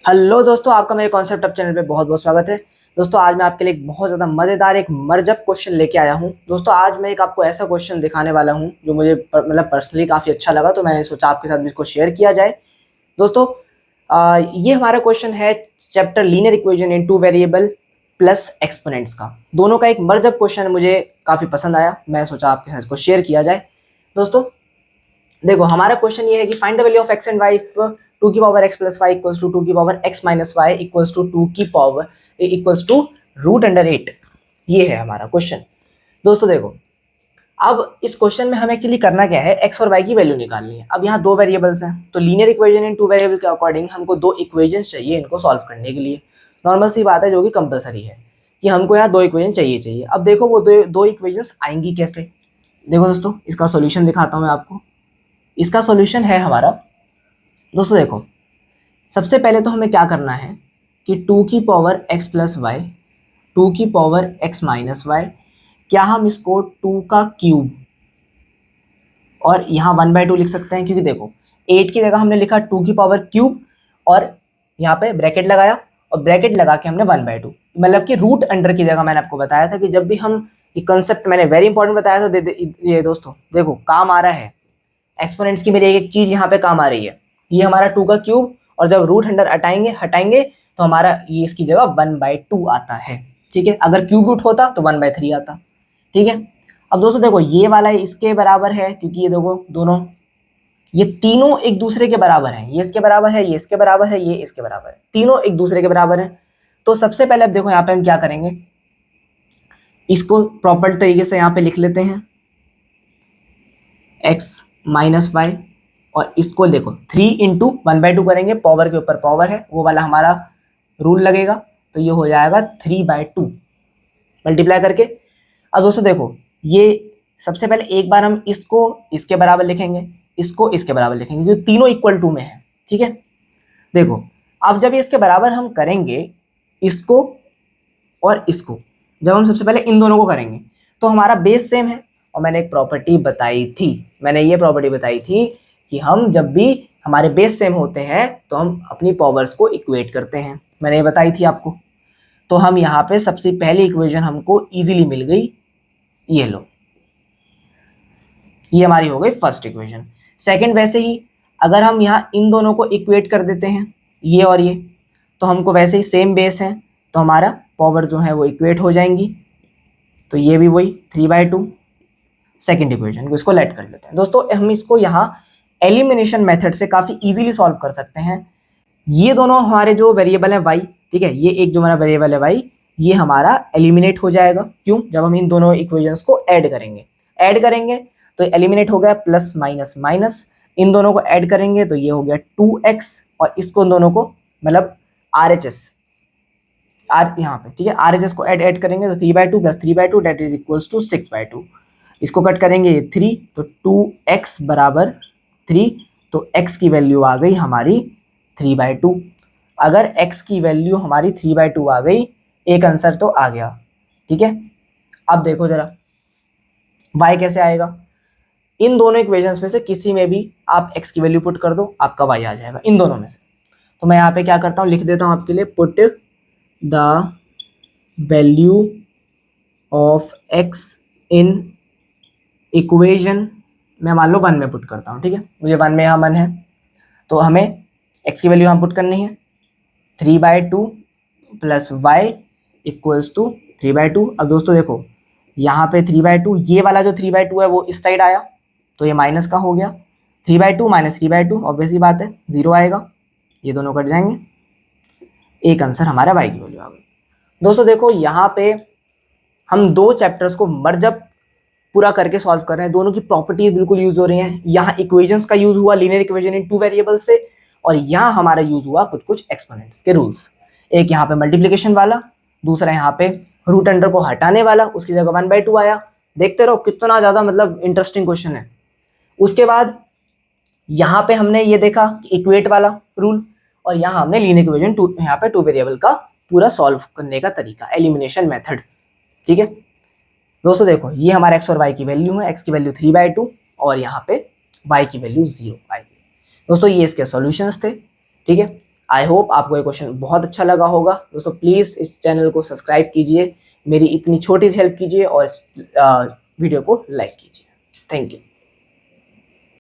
Hello दोस्तों, आपका मेरे कॉन्सेप्ट अप चैनल पे बहुत बहुत स्वागत है। दोस्तों आज मैं आपके लिए एक बहुत ज़्यादा मज़ेदार एक मर्जब क्वेश्चन लेके आया हूँ। दोस्तों आज मैं एक आपको ऐसा क्वेश्चन दिखाने वाला हूँ जो मुझे मतलब पर्सनली काफ़ी अच्छा लगा, तो मैंने सोचा आपके साथ भी इसको शेयर किया जाए। दोस्तों ये हमारा क्वेश्चन है chapter linear equation in two variable plus exponents का। दोनों का एक मर्जब क्वेश्चन मुझे काफ़ी पसंद आया, मैं सोचा आपके साथ इसको शेयर किया जाए। दोस्तों देखो, हमारा क्वेश्चन ये है कि find the value of X and Y two की power x plus Y equals two की power x minus Y equals two की power equals two root under 8। ये है हमारा क्वेश्चन। दोस्तों देखो, अब इस क्वेश्चन में हमें एक्चुअली करना क्या है, एक्स और वाई की वैल्यू निकालनी है। अब यहाँ दो वेरिएबल्स हैं, तो linear equation in two variable के अकॉर्डिंग हमको दो इक्वेशन चाहिए इनको सॉल्व करने के लिए। नॉर्मल सी बात है जो कि कंपलसरी है कि हमको यहाँ दो इक्वेशन चाहिए। अब देखो वो दो इक्वेशंस आएंगी कैसे। देखो दोस्तों, इसका सॉल्यूशन दिखाता हूँ मैं आपको। इसका सॉल्यूशन है हमारा, दोस्तों देखो, सबसे पहले तो हमें क्या करना है कि टू की power x plus y, two की पावर एक्स माइनस वाई, क्या हम इसको टू का क्यूब और यहाँ 1/2 लिख सकते हैं, क्योंकि देखो 8 की जगह हमने लिखा टू की पावर क्यूब और यहाँ पे ब्रैकेट लगाया और ब्रैकेट लगा के हमने 1/2, मतलब कि रूट अंडर की जगह मैंने आपको बताया था कि जब भी हम ये कंसेप्ट मैंने वेरी इंपॉर्टेंट बताया था। ये दोस्तों देखो काम आ रहा है, एक्सपोनेंट्स की मेरी एक चीज यहाँ पे काम आ रही है। ये हमारा टू का क्यूब और जब रूट अंडर हटाएंगे तो हमारा ये इसकी जगह 1/2 आता है। ठीक है, अगर क्यूब रूट होता तो 1/3 आता। ठीक है, अब दोस्तों देखो ये वाला इसके बराबर है, क्योंकि ये देखो दोनों ये तीनों एक दूसरे के बराबर हैं। ये इसके बराबर है, ये इसके बराबर है, ये इसके बराबर है, तीनों एक दूसरे के बराबर हैं। तो सबसे पहले अब देखो यहाँ पे हम क्या करेंगे, इसको प्रॉपर तरीके से यहाँ पे लिख लेते हैं एक्स माइनस वाई, और इसको देखो 3 इंटू 1/2 करेंगे, पावर के ऊपर पावर है वो वाला हमारा रूल लगेगा, तो ये हो जाएगा 3/2 मल्टीप्लाई करके। अब दोस्तों देखो, ये सबसे पहले एक बार हम इसको इसके बराबर लिखेंगे, इसको इसके बराबर लिखेंगे, क्योंकि तीनों इक्वल टू में है। ठीक है, देखो अब जब इसके बराबर हम करेंगे इसको और इसको, जब हम सबसे पहले इन दोनों को करेंगे तो हमारा बेस सेम है। और मैंने एक प्रॉपर्टी बताई थी, मैंने ये प्रॉपर्टी बताई थी कि हम जब भी हमारे बेस सेम होते हैं तो हम अपनी पावर्स को इक्वेट करते हैं, मैंने ये बताई थी आपको। तो हम यहाँ पे सबसे पहली इक्वेशन हमको इजीली मिल गई, ये लो, ये हमारी हो गई फर्स्ट इक्वेशन। सेकंड वैसे ही अगर हम यहाँ इन दोनों को इक्वेट कर देते हैं, ये और ये, तो हमको वैसे ही सेम बेस है तो हमारा पावर जो है वो इक्वेट हो जाएंगी। तो ये भी वही 3/2 सेकेंड इक्वेशन को, इसको लेट कर लेते हैं। दोस्तों हम इसको यहाँ एलिमिनेशन मेथड से काफ़ी इजीली सॉल्व कर सकते हैं। ये दोनों हमारे जो वेरिएबल है y, ठीक है, ये एक जो हमारा वेरिएबल है y, ये हमारा एलिमिनेट हो जाएगा। क्यों? जब हम इन दोनों इक्वेशंस को ऐड करेंगे तो एलिमिनेट हो गया, प्लस माइनस माइनस, इन दोनों को ऐड करेंगे तो ये हो गया 2x, और इसको दोनों को मतलब RHS यहाँ पे, ठीक है, RHS को ऐड करेंगे तो 3/2 plus 3/2 that is equals to 6/2। इसको कट करेंगे ये 3, तो 2x बराबर 3, तो x की वैल्यू आ गई हमारी 3/2। अगर x की वैल्यू हमारी 3/2 आ गई, एक आंसर तो आ गया। ठीक है, अब देखो जरा y कैसे आएगा। इन दोनों इक्वेशंस में से किसी में भी आप x की वैल्यू पुट कर दो, आपका y आ जाएगा इन दोनों में से। तो मैं यहाँ पे क्या करता हूँ, लिख देता हूँ आपके लिए, put the value of x in equation, मैं मान लो 1 में पुट करता हूँ। ठीक है, मुझे 1 में यहाँ मन है, तो हमें x की वैल्यू यहाँ पुट करनी है 3/2 प्लस y इक्वल्स टू 3/2। अब दोस्तों देखो यहाँ पे 3/2, ये वाला जो 3/2 है वो इस साइड आया तो ये माइनस का हो गया, 3/2 माइनस 3/2 ऑब्वियस ही बात है 0 आएगा, ये दोनों कट जाएंगे, एक आंसर हमारा y की वैल्यू आ गई। दोस्तों देखो यहाँ पे हम दो चैप्टर्स को मर्जब पूरा करके सॉल्व कर रहे हैं, दोनों की प्रॉपर्टीज बिल्कुल यूज हो रही हैं। यहाँ इक्वेशंस का यूज हुआ linear equation in two variable से, और यहाँ हमारा यूज हुआ कुछ कुछ एक्सपोनेंट्स के रूल्स। एक यहाँ पे मल्टीप्लिकेशन वाला, दूसरा यहाँ पे रूट अंडर को हटाने वाला, उसकी जगह 1/2 आया। देखते रहो कितना ज्यादा मतलब इंटरेस्टिंग क्वेश्चन है। उसके बाद यहाँ पे हमने ये देखा इक्वेट वाला रूल, और यहाँ हमने लीनियर इक्वेशन यहाँ पे टू वेरिएबल का पूरा सॉल्व करने का तरीका, एलिमिनेशन मेथड। ठीक है दोस्तों देखो, ये हमारे x और y की वैल्यू है, x की वैल्यू 3/2 और यहाँ पे y की वैल्यू 0 आएगी। दोस्तों ये इसके सॉल्यूशंस थे। ठीक है, आई होप आपको ये क्वेश्चन बहुत अच्छा लगा होगा। दोस्तों प्लीज़ इस चैनल को सब्सक्राइब कीजिए, मेरी इतनी छोटी सी हेल्प कीजिए और इस वीडियो को लाइक कीजिए। Thank you.